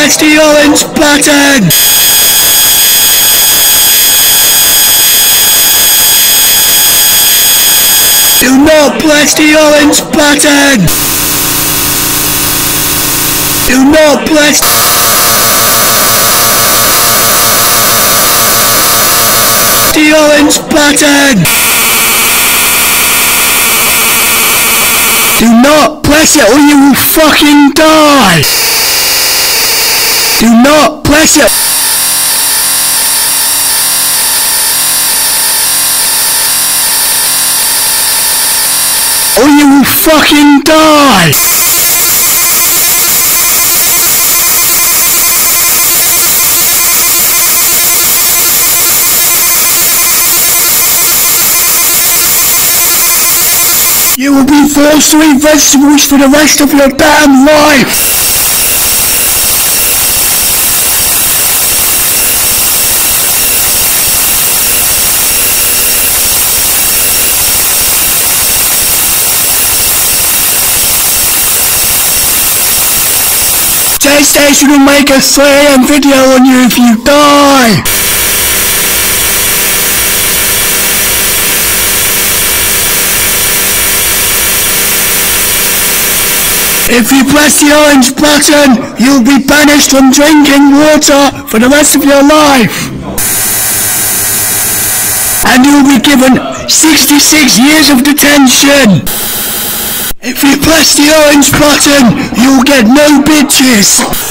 press the orange button! Do not press the orange button! Do not press the orange button! Do not press it or you will fucking die! Do not press it! Or you will fucking die! You will be forced to eat vegetables for the rest of your damn life! PlayStation will make a 3 AM video on you if you die! If you press the orange button, you'll be banished from drinking water for the rest of your life. And you'll be given 66 years of detention. If you press the orange button, you'll get no bitches.